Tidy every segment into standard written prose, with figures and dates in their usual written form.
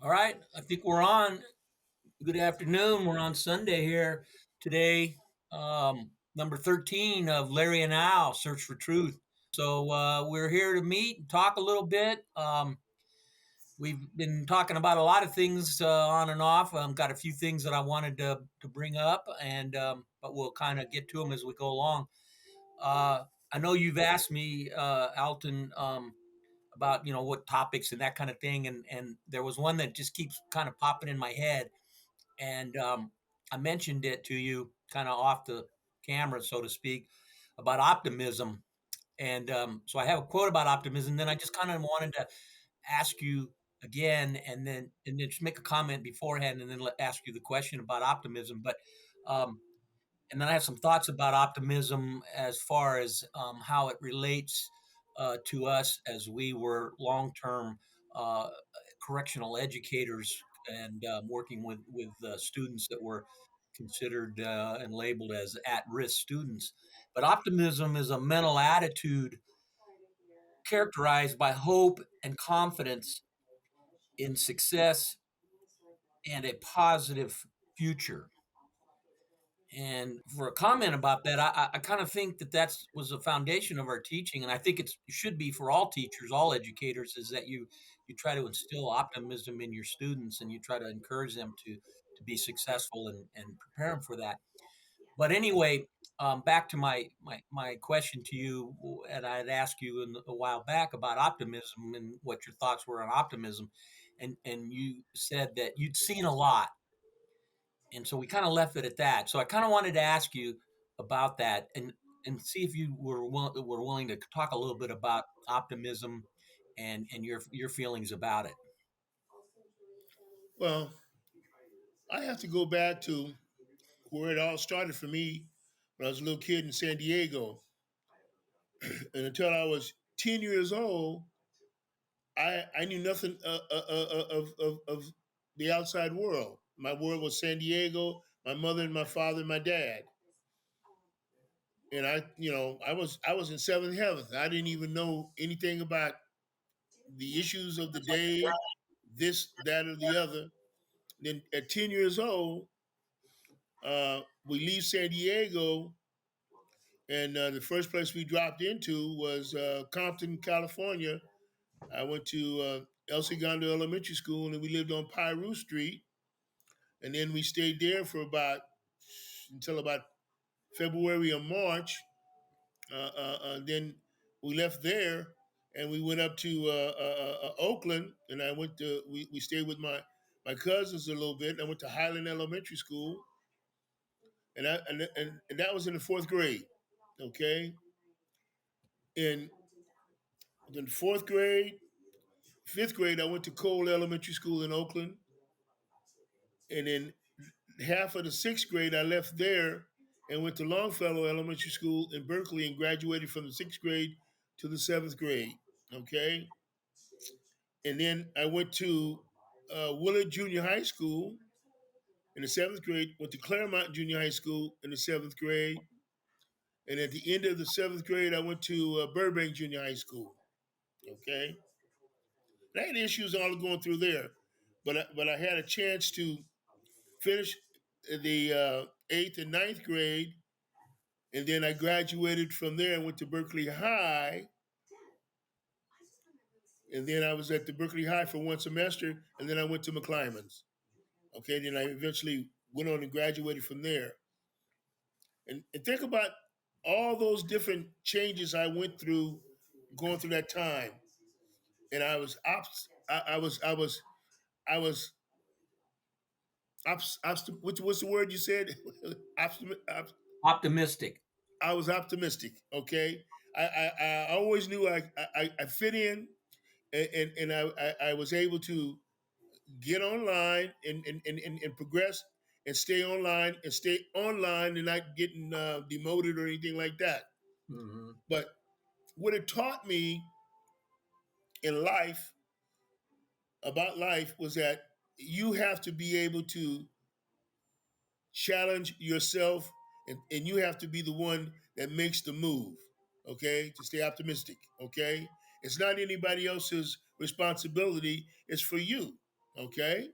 All right, I think we're on. Good afternoon. We're on Sunday here today, number 13 of Larry and Al Search for Truth. So we're here to meet and talk a little bit. We've been talking about a lot of things on and off. Got a few things that I wanted to bring up, and but we'll kind of get to them as we go along. I know you've asked me, Alton, about what topics and that kind of thing, and there was one that just keeps kind of popping in my head. And I mentioned it to you kind of off the camera, so to speak, about optimism. And so I have a quote about optimism. Then I just kind of wanted to ask you again, and then just make a comment beforehand, and then ask you the question about optimism. But um, and then I have some thoughts about optimism as far as how it relates to us as we were long-term uh, correctional educators and working with students that were considered and labeled as at-risk students. But optimism is a mental attitude characterized by hope and confidence in success and a positive future. And for a comment about that, I kind of think that was the foundation of our teaching, and I think it should be for all teachers, all educators, is that you try to instill optimism in your students, and you try to encourage them to be successful and prepare them for that. But anyway, back to my question to you, and I had asked you a while back about optimism and what your thoughts were on optimism, and you said that you'd seen a lot, and so we kind of left it at that. So I kind of wanted to ask you about that and see if you were willing to talk a little bit about optimism and your feelings about it. Well, I have to go back to where it all started for me when I was a little kid in San Diego. And until I was 10 years old, I knew nothing of the outside world. My world was San Diego, my mother and my father and my dad. And I was in seventh heaven. I didn't even know anything about the issues of the day, this, that, or the other. Then at 10 years old, we leave San Diego, and the first place we dropped into was Compton, California. I went to El Segundo Elementary School, and we lived on Piru Street. And then we stayed there for until about February or March. Then we left there, and we went up to Oakland, and we stayed with my cousins a little bit. I went to Highland Elementary School, and that was in the fourth grade. Okay, in then fourth grade, fifth grade, I went to Cole Elementary School in Oakland, and then half of the sixth grade, I left there and went to Longfellow Elementary School in Berkeley and graduated from the sixth grade to the seventh grade. Okay, and then I went to Willard Junior High School in the seventh grade. Went to Claremont Junior High School in the seventh grade, and at the end of the seventh grade, I went to Burbank Junior High School. Okay, I had issues all going through there, but I had a chance to finish the eighth and ninth grade, and then I graduated from there and went to Berkeley High, and then I was at the Berkeley High for one semester, and then I went to McClymonds. Okay, then I eventually went on and graduated from there. And think about all those different changes I went through going through that time, and what's the word you said? Optimistic. I was optimistic. Okay, I always knew I fit in, and I was able to get online and progress and stay online and not getting demoted or anything like that. Hmm. But what it taught me in life about life was that you have to be able to challenge yourself, and you have to be the one that makes the move, okay, to stay optimistic, okay? It's not anybody else's responsibility, it's for you. Okay,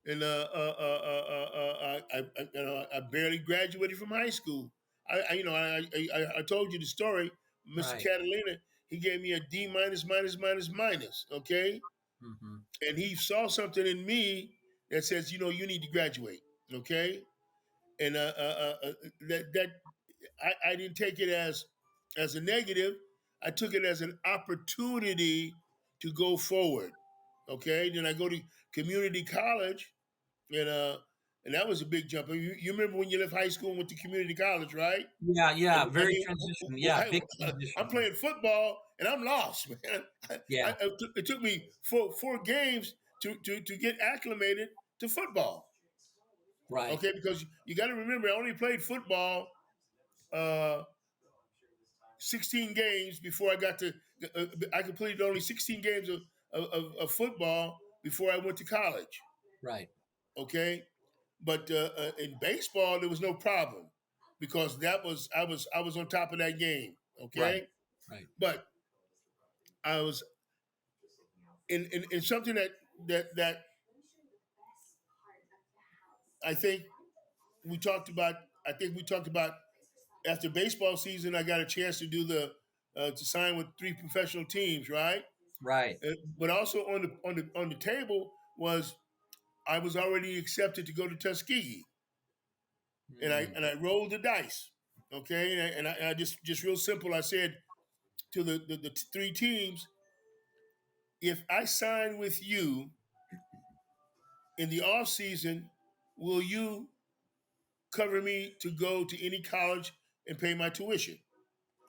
and I barely graduated from high school. I told you the story, Mr. Right. Catalina. He gave me a D minus minus minus minus. Okay, Hmm. and he saw something in me that says, you need to graduate. Okay, and that I didn't take it as a negative. I took it as an opportunity to go forward. Okay, then I go to community college, and that was a big jump. You remember when you left high school and went to community college, right? Yeah, I yeah, mean, I very mean, transition. Yeah, big I'm transition. playing football and I'm lost, man. Yeah, It took me four games to get acclimated to football. right, Okay, because you got to remember, I only played football uh, 16 games before I got to. I completed only 16 games of football before I went to college. right, Okay, but in baseball there was no problem because that was I was on top of that game. right, Okay, right, but I was in something that I think we talked about. I think we talked about after baseball season. I got a chance to do the to sign with 3 professional teams, right? right. But also on the table was I was already accepted to go to Tuskegee, and I Mm, and I rolled the dice. Okay, and I just real simple. I said to the 3 teams, if I sign with you in the off season, will you cover me to go to any college and pay my tuition?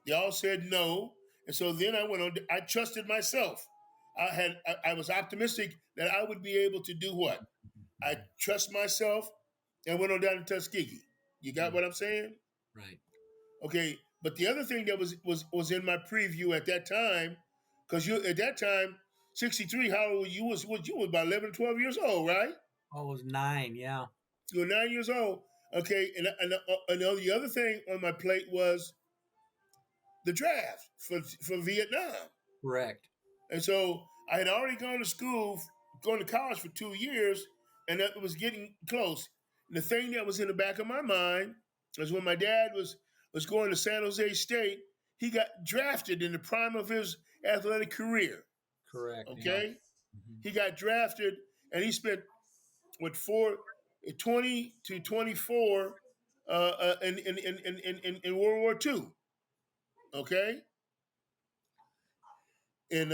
They all said no, and so then I went on. I trusted myself. I was optimistic that I would be able to do what I trust myself, and went on down to Tuskegee. You got mm, what I'm saying? right, Okay. But the other thing that was in my preview at that time, because you at that time, 63, how old you was what you was about 11, 12 years old, right? oh, it was 9, yeah, You were 9 years old. Okay, and the other thing on my plate was the draft for Vietnam. correct, And so I had already gone to college for 2 years, and that was getting close. And the thing that was in the back of my mind was when my dad was going to San Jose State, he got drafted in the prime of his athletic career. correct, yeah, Okay, hmm, he got drafted, and he spent what 20 to 24 in World War II. Okay, and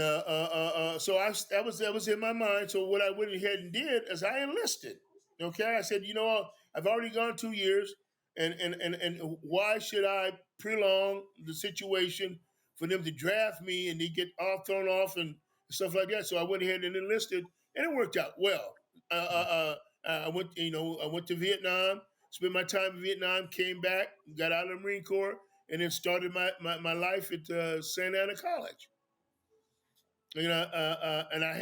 so that was in my mind. So what I went ahead and did is I enlisted. Okay, I said, I've already gone 2 years, and why should I prolong the situation for them to draft me and they get all thrown off and stuff like that? So I went ahead and enlisted, and it worked out well. I went to Vietnam, spent my time in Vietnam, came back, got out of the Marine Corps, and then started my life at Santa Ana College. And I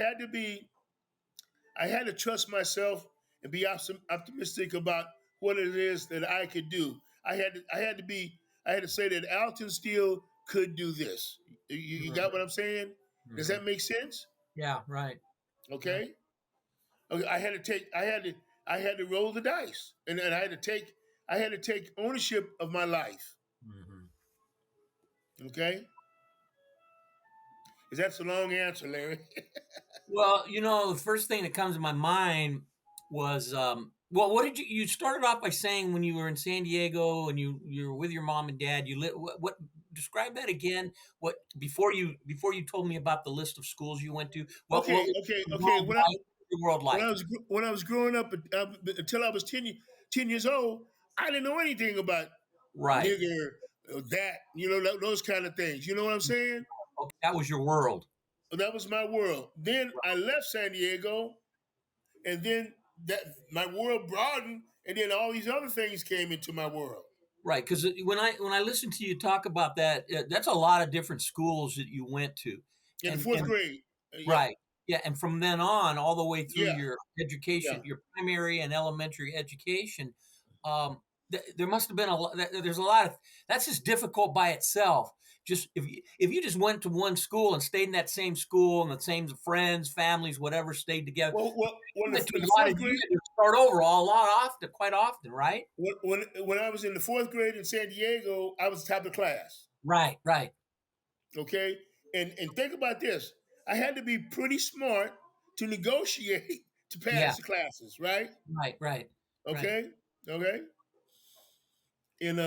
had to trust myself and be optimistic about what it is that I could do. I had to say that Alton Steele could do this. You right, got what I'm saying? Does hmm, that make sense? yeah, right, yeah, Okay. Okay. I had to roll the dice, and I had to take ownership of my life. hmm. Okay. Is that a long answer, Larry? Well, the first thing that comes to my mind was, well, what did you started off by saying when you were in San Diego and you were with your mom and dad, what describe that again? What before you told me about the list of schools you went to, what Okay. was Okay. the Okay. world like? The world like? When I was growing up until I was 10 years old, I didn't know anything about Right. nigger that those kind of things. You know what I'm saying? Okay, that was your world. That was my world. Then I left San Diego, and then that my world broadened, and then all these other things came into my world. Right, because when I listen to you talk about that, that's a lot of different schools that you went to, In the and fourth grade, yeah, right. Yeah, and from then on, all the way through yeah, your education, yeah. your primary and elementary education, um, there must have been a lot. There's a lot of that's just difficult by itself. Just if you just went to one school and stayed in that same school and the same friends, families, whatever, stayed together, Well, it took in the a lot fourth of you grade, to start over a lot often, quite often, right? when I was in the fourth grade in San Diego, I was top of class. Right, right. Okay, and think about this: I had to be pretty smart to negotiate to Yeah, pass the classes, right? right, right, right. Okay, okay, and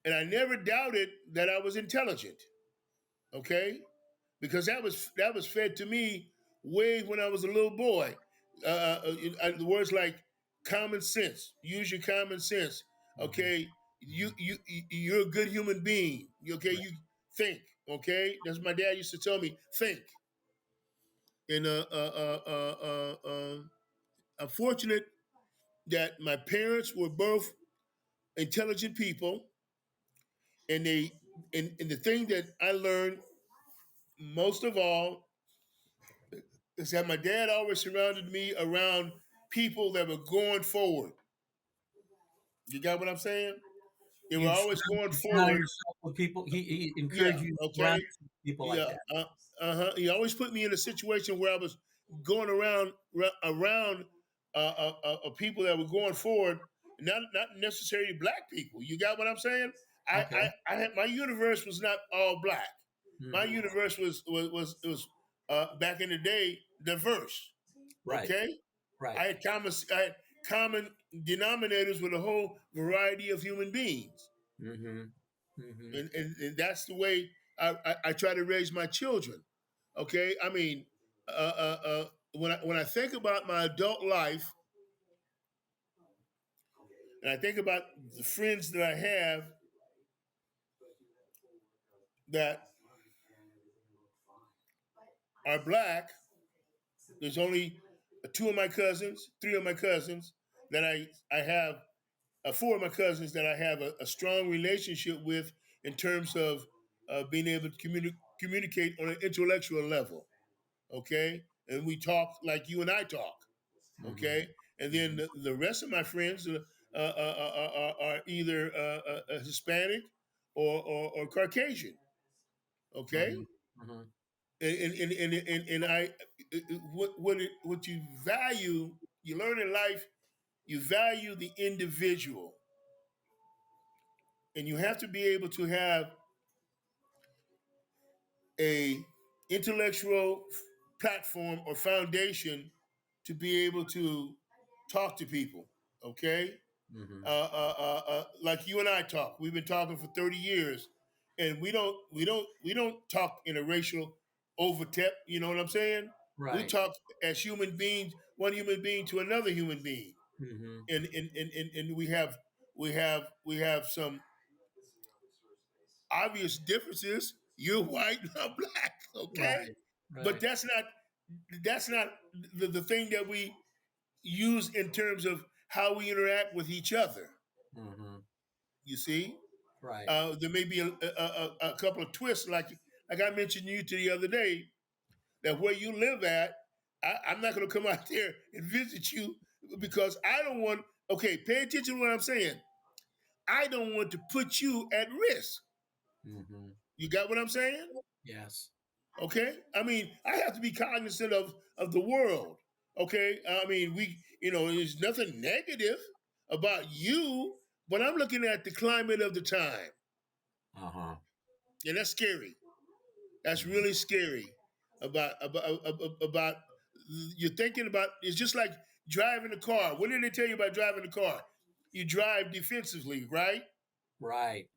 and I never doubted that I was intelligent. Okay, because that was fed to me way when I was a little boy. The words like common sense. Use your common sense. Mm-hmm. Okay, you're a good human being. Okay, Right. you think. Okay, that's what my dad used to tell me. Think. And I'm fortunate that my parents were both intelligent people, and and the thing that I learned most of all is that my dad always surrounded me around people that were going forward. You got what I'm saying? They were always going You surrounded forward. yourself with people. He Yeah. encouraged you to surround Okay. yourself with people like Yeah. that. Uh-huh. He always put me in a situation where I was going around people that were going forward, not necessarily black people. You got what I'm saying? Okay. I had my universe was not all black. My Hmm. universe was back in the day diverse. Right, Okay, right. I had common denominators with a whole variety of human beings, Hmm. Hmm. and that's the way I try to raise my children. Okay, I mean, when I think about my adult life and I think about the friends that I have that are black, there's only two of my cousins, three of my cousins that I have four of my cousins that I have a strong relationship with in terms of being able to communicate on an intellectual level. Okay, and we talk like you and I talk. Hmm. Okay, and then Hmm. the rest of my friends are either Hispanic or Caucasian. Okay, Hmm. Hmm. and I what you value, you learn in life, you value the individual, and you have to be able to have a intellectual platform or foundation to be able to talk to people. Okay, Hmm. like you and I talk. We've been talking for 30 years, and we don't talk in a racial overtep. You know what I'm saying? We Right. talk as human beings, one human being to another human being, Hmm. and we have some obvious differences. You're white, I'm black. Okay, Right. but Right. that's not the thing that we use in terms of how we interact with each other. Hmm. You see, Right. there may be a couple of twists, like I mentioned you to the other day, that where you live at, I'm not going to come out there and visit you because I don't want. Okay, pay attention to what I'm saying. I don't want to put you at risk. Hmm. You got what I'm saying? Yes. Okay, I mean, I have to be cognizant of the world. Okay, I mean, there's nothing negative about you, but I'm looking at the climate of the time, Uh-huh. and that's scary. That's really scary. About you're thinking about. It's just like driving a car. What did they tell you about driving a car? You drive defensively, right? Right.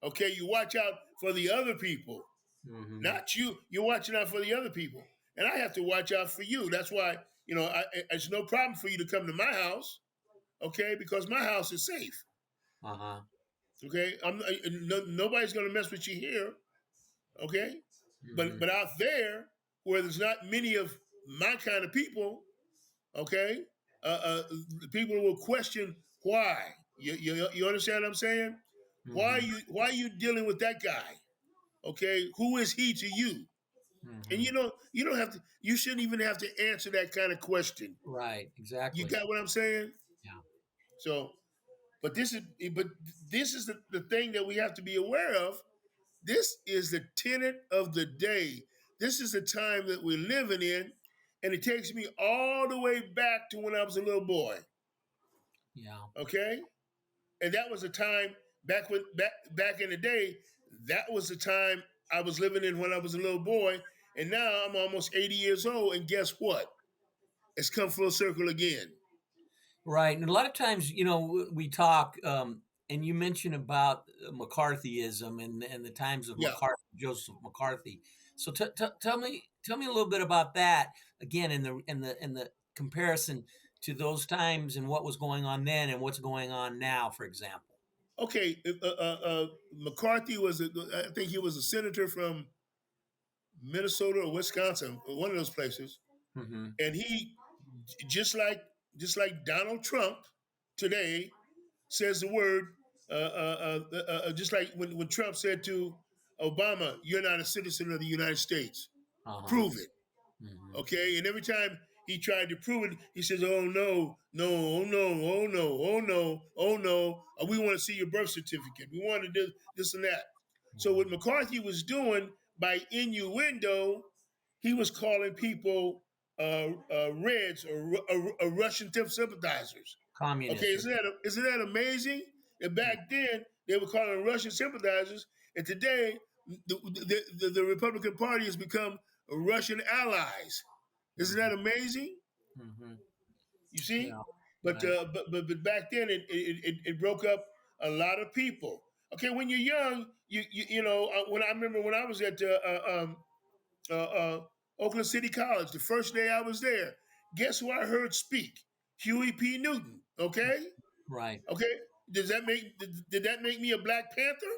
Okay, you watch out for the other people. Hmm. Not you. You're watching out for the other people, and I have to watch out for you. That's why it's no problem for you to come to my house, okay? Because my house is safe, Uh-huh. okay? Nobody's going to mess with you here, okay? But Hmm. but out there where there's not many of my kind of people, okay? People will question why. You understand what I'm saying? Hmm. Why are you dealing with that guy? Okay, who is he to you? And Hmm. you don't have to. You shouldn't even have to answer that kind of question. Right. You Exactly. got what I'm saying? Yeah. So But this is but this is the thing that we have to be aware of. This is the tenet of the day. This is the time that we're living in, and it takes me all the way back to when I was a little boy. Yeah. Okay, and that was a time back in the day. That was the time I was living in when I was a little boy, and now I'm almost 80 years old. And guess what? It's come full circle again. Right. And a lot of times, we talk, and you mentioned about McCarthyism and the times of Yeah. Joseph McCarthy. So tell me a little bit about that again in the comparison to those times and what was going on then and what's going on now, for example. Okay. McCarthy I think he was a senator from Minnesota or Wisconsin, or one of those places, Hmm. and he just like just like Donald Trump today says the word, just like when Trump said to Obama, "You're not a citizen of the United States. Uh-huh. Prove it." Hmm. Okay, and every time he tried to prove it, he says, "Oh no, no, oh no, oh no, oh no, oh no. We want to see your birth certificate. We want to do this and that." So what Hmm. McCarthy was doing by innuendo, he was calling people Reds or Russian sympathizers. Okay, Communism. isn't that amazing? And Yeah. back then they were calling them Russian sympathizers, and today the Republican Party has become Russian allies. Isn't Hmm. that amazing? Hmm. You see, Yeah. but Right. but back then it broke up a lot of people. Okay, when you're young, when I remember when I was at uh, uh, Oakland City College, the first day I was there, guess who I heard speak? Huey P. Newton. Okay, Right. okay. Did that make me a Black Panther?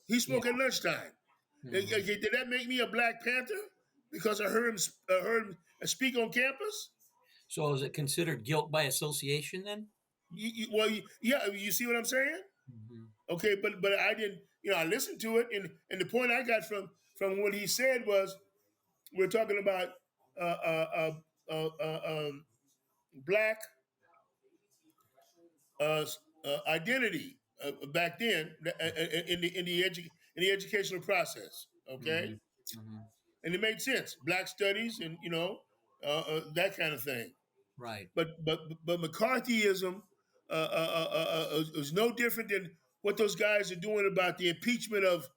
He Yeah. spoke at lunchtime. Hmm. Okay, did that make me a Black Panther because I heard him speak on campus? So is it considered guilt by association then? Yeah, you see what I'm saying? Hmm. Okay, but I didn't. I listened to it, and the point I got from what he said was we're talking about uh, uh, black identity back then in the educational process. Hmm. Okay, Hmm. and it made sense. Black studies and that kind of thing. Right. But McCarthyism is no different than what those guys are doing about the impeachment of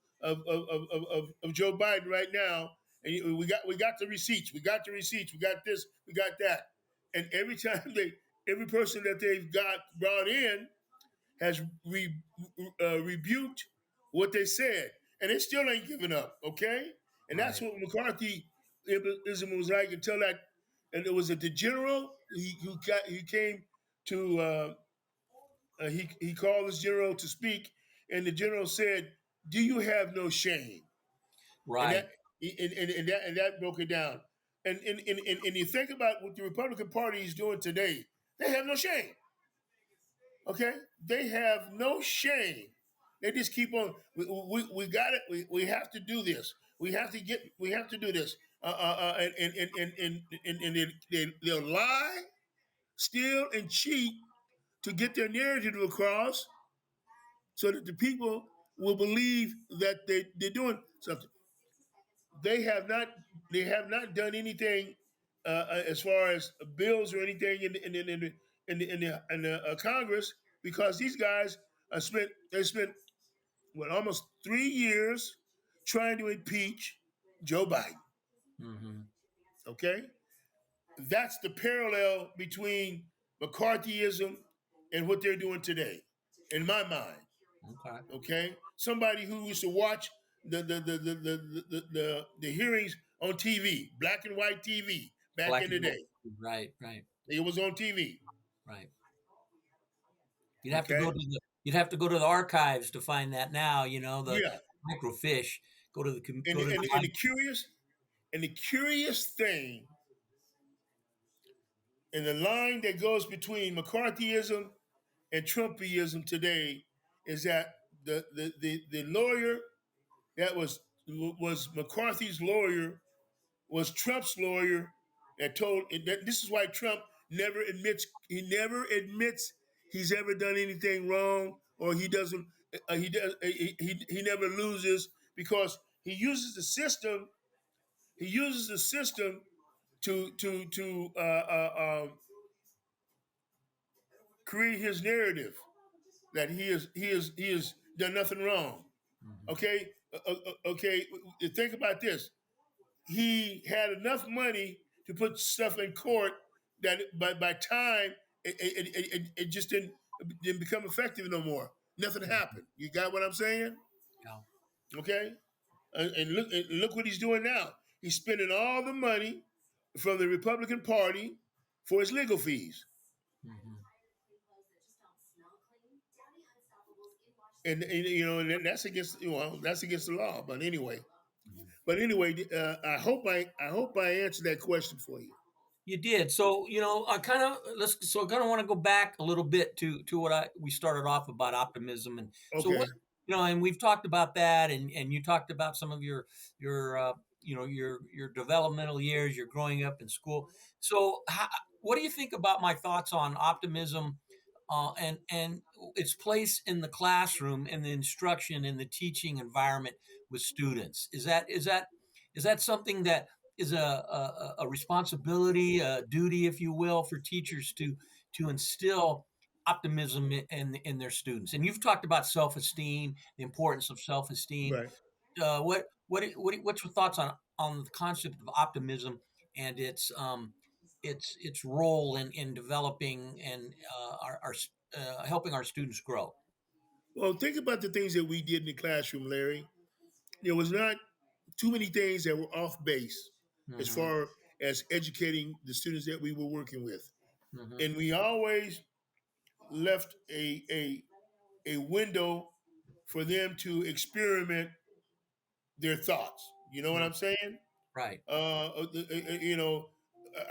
Joe Biden right now. And we got the receipts. We got the receipts. We got this. We got that. And every person that they've got brought in has rebuked what they said, and they still ain't giving up. Okay, and that's Right. what McCarthyism was like until that, and it was at the general. He came to he called this general to speak, and the general said, "Do you have no shame?" And that Right. and that broke it down. And you think about what the Republican Party is doing today, they have no shame. Okay, they have no shame. They just keep on. We got it. We have to do this. We have to get. We have to do this. And they'll lie, steal, and cheat to get their narrative across, so that the people will believe that they're doing something. They have not. They have not done anything as far as bills or anything in the Congress, because these guys spent almost 3 years trying to impeach Joe Biden. Hmm. Okay, that's the parallel between McCarthyism and what they're doing today, in my mind. Okay. Okay, somebody who used to watch the hearings on TV, black and white TV, back Black in the and white. day. Right. Right. It was on TV. Right. Okay, You'd have to go to the archives to find that now. The yeah, microfiche. and Go to and, the and the curious thing, and the line that goes between McCarthyism and Trumpism today, is that the lawyer that was McCarthy's lawyer was Trump's lawyer that told that this is why Trump never admits he's ever done anything wrong, or he doesn't. He does. He never loses because he uses the system. He uses the system to create his narrative that he has done nothing wrong. Mhm. Okay. Think about this. He had enough money to put stuff in court that by time it just didn't become effective no more. Nothing Mhm. happened. You got what I'm saying? Yeah. Okay. And look what he's doing now. He's spending all the money from the Republican Party for his legal fees, Mhm. and that's against that's against the law. But anyway, Mhm. I hope I answered that question for you. You did. So, I kind of want to go back a little bit to what we started off about optimism. And so Okay. and we've talked about that, and you talked about some of your your developmental years, your growing up in school. So, what do you think about my thoughts on optimism, and its place in the classroom and the instruction and the teaching environment with students? Is that something that is a responsibility, a duty, if you will, for teachers to instill optimism in their students? And you've talked about self esteem, the importance of self esteem. Right. What's your thoughts on the concept of optimism and its role in developing and our helping our students grow? Well, think about the things that we did in the classroom, Larry. There was not too many things that were off base as Hmm. far as educating the students that we were working with. Hmm. And we always left a window for them to experiment their thoughts. You know what I'm saying? Right. Uh, uh, uh, uh, you know,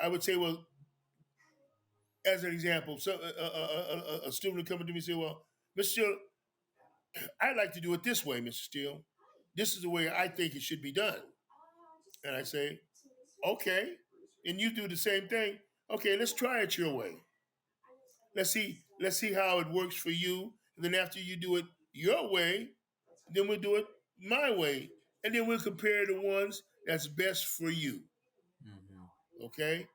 I would say, well, as an example, so a student would come to me and say, well, Mr. Steele, I like to do it this way, Mr. Steele. This is the way I think it should be done. And I say, okay. And you do the same thing. Okay, let's try it your way. Let's see how it works for you. And then after you do it your way, then we'll do it my way. And then we'll compare the ones that's best for you. Hmm. Okay?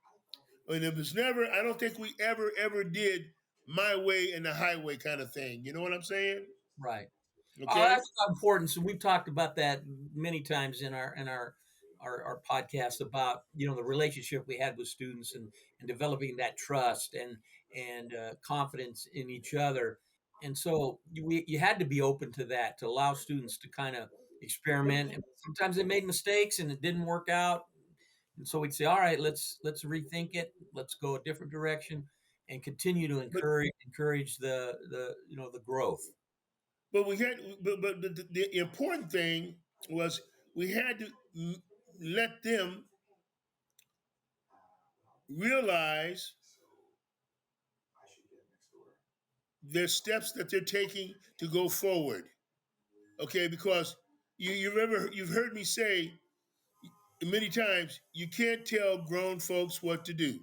And it was never, I don't think we ever did my way and the highway kind of thing. You know what I'm saying? Right. Oh, Okay? that's important. So we've talked about that many times in our podcast about the relationship we had with students and developing that trust and confidence in each other. And so you had to be open to that to allow students to kind of But, experiment. And sometimes they made mistakes and it didn't work out. And so we'd say, all right, let's rethink it. Let's go a different direction and continue to but, encourage the growth. but we had, but the important thing was we had to let them realize their steps that they're taking to go forward. Okay, because you've heard me say many times you can't tell grown folks what to do.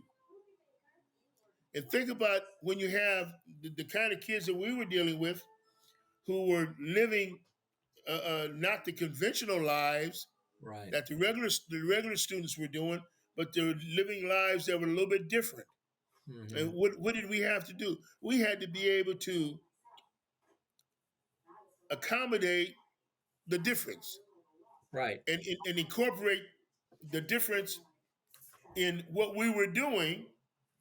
And think about when you have the kind of kids that we were dealing with who were living not the conventional lives Right. that the regular students were doing, but they're living lives that were a little bit different. And Hmm. what did we have to do? We had to be able to accommodate the difference Right. and incorporate the difference in what we were doing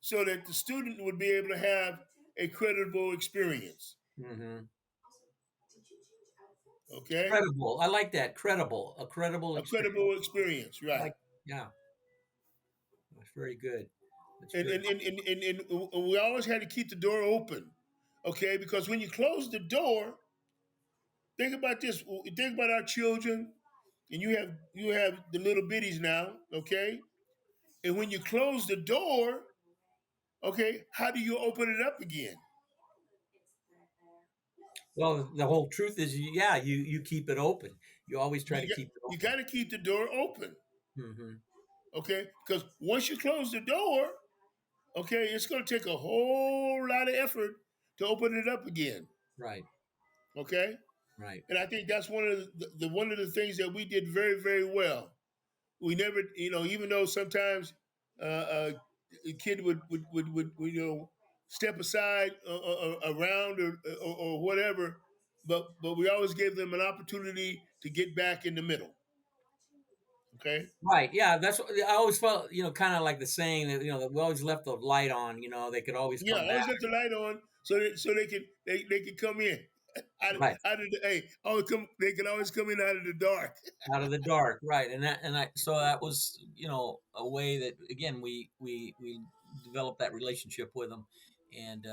so that the student would be able to have a creditable experience. Hmm. Okay? Credible. I like that. Credible. A credible A experience. credible experience, I right. like. Yeah. That's very good. That's And, very. and, and, and, and, and we always had to keep the door open. Okay? Because when you close the door, think about this. Think about our children, and you have the little bitties now, okay? And when you close the door, okay, how do you open it up again? Well, the whole truth is, yeah, you keep it open. You always try to You got keep it you open. got to keep the door open, Hmm. okay? Because once you close the door, okay, it's going to take a whole lot of effort to open it up again. Right. Okay, Right. and I think that's one of the one of the things that we did very very well. We never, even though sometimes a kid would step aside around or whatever, but we always gave them an opportunity to get back in the middle. Okay. Right. Yeah. That's what I always felt. Kind of like the saying that that we always left the light on. They could always Yeah, come back. always left the light on so they could come in Right. out of the always come they can always come in out of the dark. Out of the dark, right? So that was a way that again we developed that relationship with them, and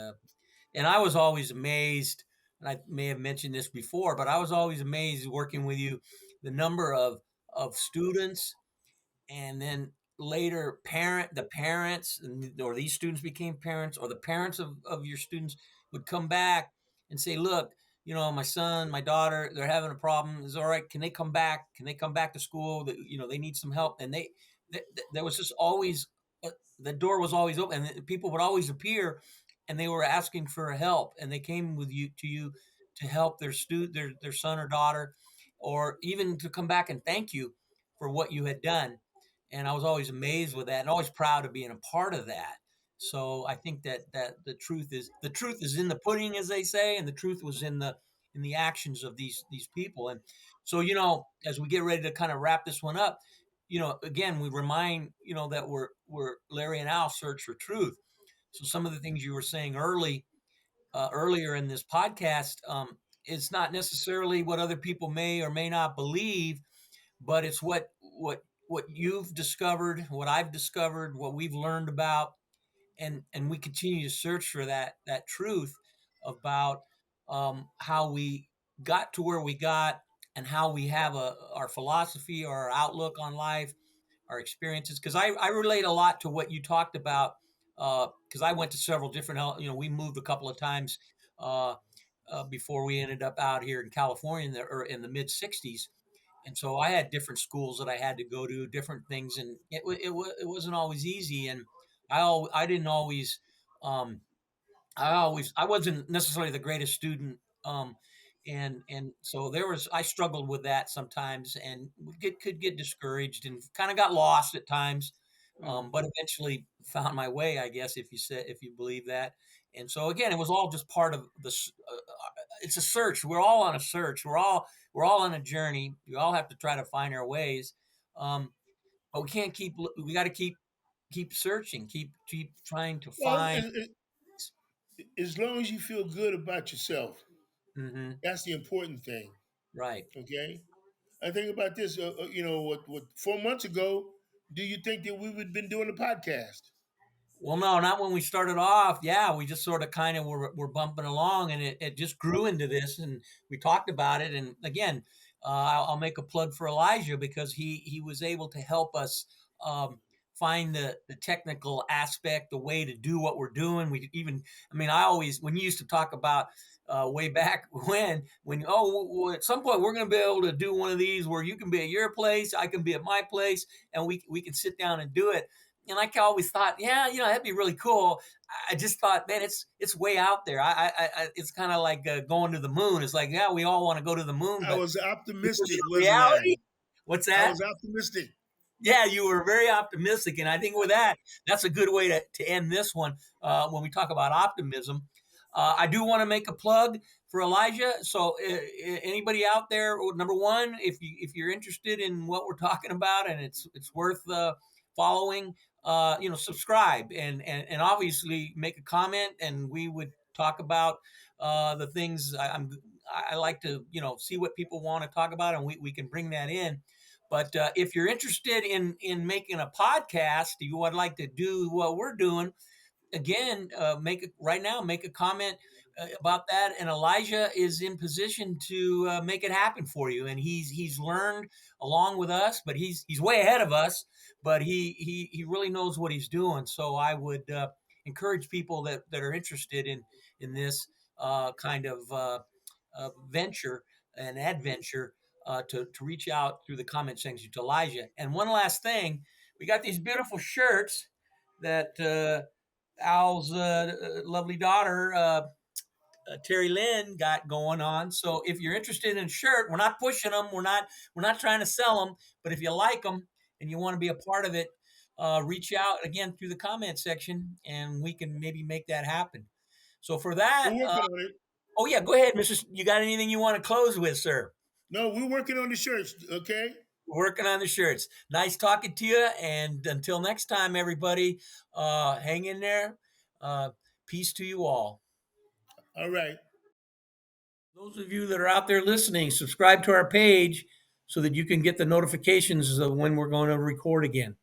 I was always amazed. And I may have mentioned this before, but I was always amazed working with you, the number of students, and then later the parents, or these students became parents, or the parents of your students would come back and say, look, my son, my daughter, they're having a problem. Is it all right? Can they come back? Can they come back to school? They need some help. And there was just always the door was always open, and people would always appear, and they were asking for help, and they came with you to help their son or daughter, or even to come back and thank you for what you had done. And I was always amazed with that, and always proud of being a part of that. So I think that the truth is in the pudding, as they say, and the truth was in the actions of these people. And so as we get ready to kind of wrap this one up, again we remind that we're Larry and Al search for truth. So some of the things you were saying earlier in this podcast, it's not necessarily what other people may or may not believe, but it's what you've discovered, what I've discovered, what we've learned about, and we continue to search for that truth about how we got to where we got, and how we have our philosophy or our outlook on life, our experiences. Because I relate a lot to what you talked about. Because I went to several different, we moved a couple of times uh, before we ended up out here in California in the mid '60s, and so I had different schools that I had to go to, different things, and it wasn't always easy. And I didn't always, um, I wasn't necessarily the greatest student, and so I struggled with that sometimes, and could get discouraged and kind of got lost at times, Mhm. but eventually found my way, I guess, if you believe that. And so again, it was all just part of it's a search. We're all on a search. We're all on a journey. We all have to try to find our ways, but we can't keep. We got to keep searching. Keep trying to Well, find. as long as you feel good about yourself, Hmm. that's the important thing. Right. Okay. I think about this. What 4 months ago, do you think that we would have been doing a podcast? Well, no, not when we started off. Yeah, we just sort of kind of were bumping along, and it just grew into this, and we talked about it. And again, I'll make a plug for Elijah, because he was able to help us find the technical aspect, the way to do what we're doing. We even, I mean, I always, when you used to talk about way back when at some point we're going to be able to do one of these where you can be at your place, I can be at my place, and we can sit down and do it. And I always thought, yeah, that'd be really cool. I just thought, man, it's way out there. It's kind of like going to the moon. It's like, yeah, we all want to go to the moon, I but was is this optimistic, a wasn't I? reality? What's I that? was optimistic. Yeah, you were very optimistic, and I think with that, that's a good way to end this one. When we talk about optimism, I do want to make a plug for Elijah. So, anybody out there, number one, if you're interested in what we're talking about, and it's worth following, subscribe, and obviously make a comment, and we would talk about the things I like to see what people want to talk about, and we can bring that in. But if you're interested in making a podcast, you would like to do what we're doing, again, make a comment about that, and Elijah is in position to make it happen for you. And he's learned along with us, but he's way ahead of us. But he really knows what he's doing. So I would encourage people that are interested in this kind of venture and adventure, to reach out through the comment section to Elijah. And one last thing, we got these beautiful shirts that Al's lovely daughter Terry Lynn got going on. So if you're interested in a shirt, we're not pushing them. We're not trying to sell them. But if you like them and you want to be a part of it, reach out again through the comment section, and we can maybe make that happen. So for that, We're working on it. oh yeah, go ahead, Mrs. You got anything you want to close with, sir? No, we're working on the shirts. Okay. Working on the shirts. Nice talking to you. And until next time, everybody, hang in there. Uh, Peace to you all. All right. Those of you that are out there listening, subscribe to our page so that you can get the notifications of when we're going to record again.